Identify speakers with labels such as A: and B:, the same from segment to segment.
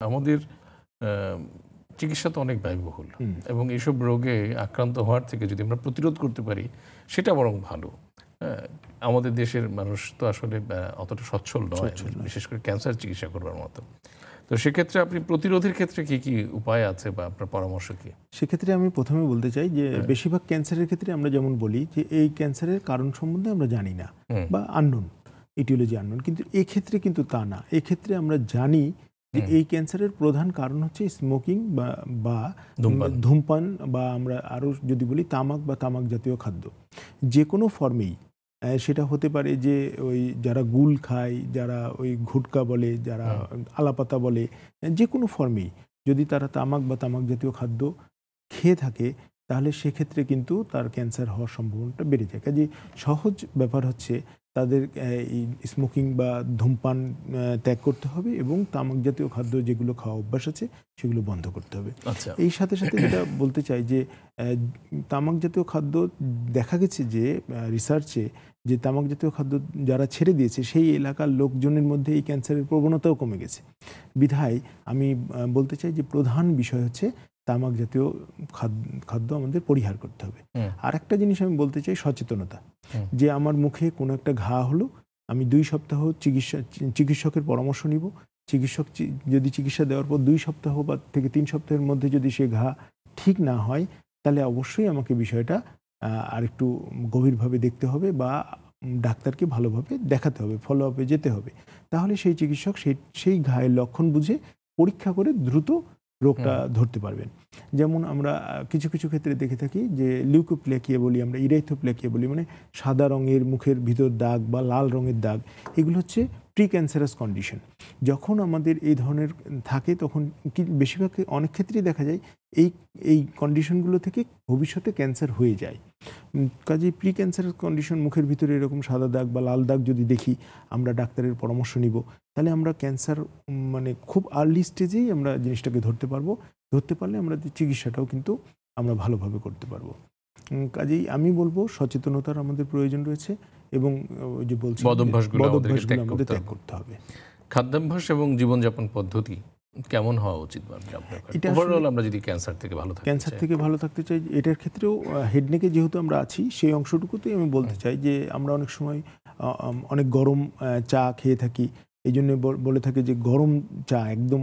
A: আমাদের চিকিৎসা তো অনেক ব্যয়বহুল এবং এইসব রোগে আক্রান্ত হওয়ার থেকে যদি আমরা প্রতিরোধ করতে পারি সেটা বরং ভালো। আমাদের দেশের মানুষ তো আসলে অতটা সচ্ছল নয়, বিশেষ করে ক্যান্সার চিকিৎসা করবার মতো। তো সেক্ষেত্রে আপনি প্রতিরোধের ক্ষেত্রে কি কি উপায় আছে বা আপনার পরামর্শ কি?
B: সেক্ষেত্রে আমি প্রথমে বলতে চাই যে বেশিরভাগ ক্যান্সারের ক্ষেত্রে আমরা যেমন বলি যে এই ক্যান্সারের কারণ সম্বন্ধে আমরা জানি না বা আননোন, ইটিওলজি আননোন, কিন্তু এক্ষেত্রে কিন্তু তা না। এক্ষেত্রে আমরা জানি যে এই ক্যান্সারের প্রধান কারণ হচ্ছে স্মোকিং বা ধূমপান, বা আমরা আরও যদি বলি তামাক বা তামাক জাতীয় খাদ্য যে কোনো ফর্মেই। সেটা হতে পারে যে ওই যারা গুল খায়, যারা ওই ঘুটকা বলে, যারা আলাপাতা বলে, যে কোনো ফর্মেই যদি তারা তামাক বা তামাক জাতীয় খাদ্য খেয়ে থাকে তাহলে সেক্ষেত্রে কিন্তু তার ক্যান্সার হওয়ার সম্ভাবনাটা বেড়ে যায়। কাজে সহজ ব্যাপার হচ্ছে তাদের এই স্মোকিং বা ধূমপান ত্যাগ করতে হবে এবং তামাক জাতীয় খাদ্য যেগুলো খাওয়া অভ্যাস আছে সেগুলো বন্ধ করতে হবে। এই সাথে সাথে যেটা বলতে চাই যে তামাক জাতীয় খাদ্য দেখা গেছে যে রিসার্চে যে তামাক জাতীয় খাদ্য যারা ছেড়ে দিয়েছে সেই এলাকার লোকজনের মধ্যে এই ক্যান্সারের প্রবণতাও কমে গেছে। বিধায় আমি বলতে চাই যে প্রধান বিষয় হচ্ছে তামাক জাতীয় খাদ্য আমাদের পরিহার করতে হবে। আর একটা জিনিস আমি বলতে চাই, সচেতনতা। যে আমার মুখে কোনো একটা ঘা হলো, আমি 2 সপ্তাহ চিকিৎসকের পরামর্শ নিব। চিকিৎসক যদি চিকিৎসা দেওয়ার পর 2 সপ্তাহ বা থেকে 3 সপ্তাহের মধ্যে যদি সে ঘা ঠিক না হয় তাহলে অবশ্যই আমাকে বিষয়টা আরেকটু গভীরভাবে দেখতে হবে বা ডাক্তারকে ভালোভাবে দেখাতে হবে, ফলো আপে যেতে হবে। তাহলে সেই চিকিৎসক সেই ঘায়ের লক্ষণ বুঝে পরীক্ষা করে দ্রুত রোগটা ধরতে পারবেন। যেমন আমরা কিছু কিছু ক্ষেত্রে দেখে থাকি যে লিউকোপ্লেকিয়া বলি, আমরা ইরাইথোপ্লেকিয়া বলি, মানে সাদা রঙের মুখের ভিতর দাগ বা লাল রঙের দাগ, এগুলো হচ্ছে প্রি ক্যান্সারাস কন্ডিশন। যখন আমাদের এই ধরনের থাকে তখন বেশিরভাগ অনেক ক্ষেত্রেই দেখা যায় এই কন্ডিশনগুলো থেকে ভবিষ্যতে ক্যান্সার হয়ে যায়। কাজেই প্রি ক্যান্সারাস কন্ডিশন, মুখের ভিতরে এরকম সাদা দাগ বা লাল দাগ যদি দেখি, আমরা ডাক্তারের পরামর্শ নিব, তাহলে আমরা ক্যান্সার মানে খুব আর্লি স্টেজেই আমরা জিনিসটাকে ধরতে পারবো। ধরতে পারলে আমরা চিকিৎসাটাও কিন্তু আমরা ভালোভাবে করতে পারবো। কাজেই আমি বলবো সচেতনতার আমাদের প্রয়োজন রয়েছে এবং ওই যে বলছি
A: বদভ্যাসগুলো
B: আমাদের ত্যাগ করতে হবে।
A: খাদ্যাভ্যাস এবং জীবনযাপন পদ্ধতি কেমন হওয়া উচিত ওভারঅল আমরা যদি ক্যান্সার থেকে ভালো থাকতে চাই?
B: এটার ক্ষেত্রেও হেডনেকে যেহেতু আমরা আছি সেই অংশটুকুতেই আমি বলতে চাই যে আমরা অনেক সময় অনেক গরম চা খেয়ে থাকি। এই জন্য বলে থাকে যে গরম চা একদম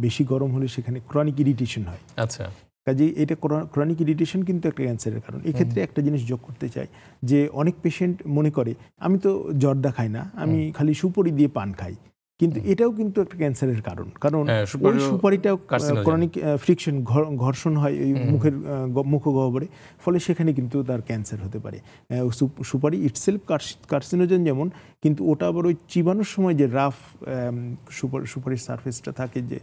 B: বেশি গরম হলে সেখানে ক্রনিক ইরিটেশন হয়।
A: আচ্ছা,
B: কাজেই এটা ক্রনিক ইরিটেশন কিন্তু একটা ক্যান্সারের কারণ। এক্ষেত্রে একটা জিনিস যোগ করতে চাই যে অনেক পেশেন্ট মনে করে আমি তো জর্দা খাই না, আমি খালি সুপারি দিয়ে পান খাই, কিন্তু এটাও কিন্তু একটা ক্যান্সারের কারণ। কারণ ওই সুপারিটাও ক্রনিক ফ্রিকশন, ঘর্ষণ হয় ওই মুখগহ্বরে, ফলে সেখানে কিন্তু তার ক্যান্সার হতে পারে। সুপারি ইটসেলফ কার্সিনোজেন যেমন, কিন্তু ওটা আবার ওই চিবানোর সময় যে রাফ সুপারির সারফেসটা থাকে, যে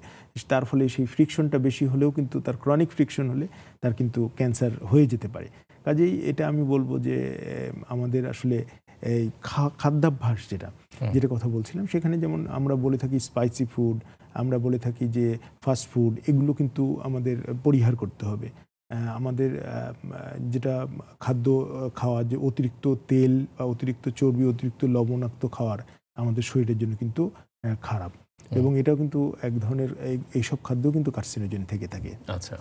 B: তার ফলে সেই ফ্রিকশনটা বেশি হলেও কিন্তু তার ক্রনিক ফ্রিকশন হলে তার কিন্তু ক্যান্সার হয়ে যেতে পারে। কাজেই এটা আমি বলবো যে আমাদের আসলে এই খাদ্যাভ্যাস যেটা কথা বলছিলাম, সেখানে যেমন আমরা বলে থাকি স্পাইসি ফুড, আমরা বলে থাকি যে ফাস্ট ফুড, এগুলো কিন্তু আমাদের পরিহার করতে হবে। আমাদের যেটা খাদ্য খাওয়া, যে অতিরিক্ত তেল বা অতিরিক্ত চর্বি, অতিরিক্ত লবণাক্ত খাওয়ার আমাদের শরীরের জন্য কিন্তু খারাপ, এবং এটাও কিন্তু এক ধরনের এইসব খাদ্য কিন্তু কার্সিনোজেন থেকে থাকে।
A: আচ্ছা।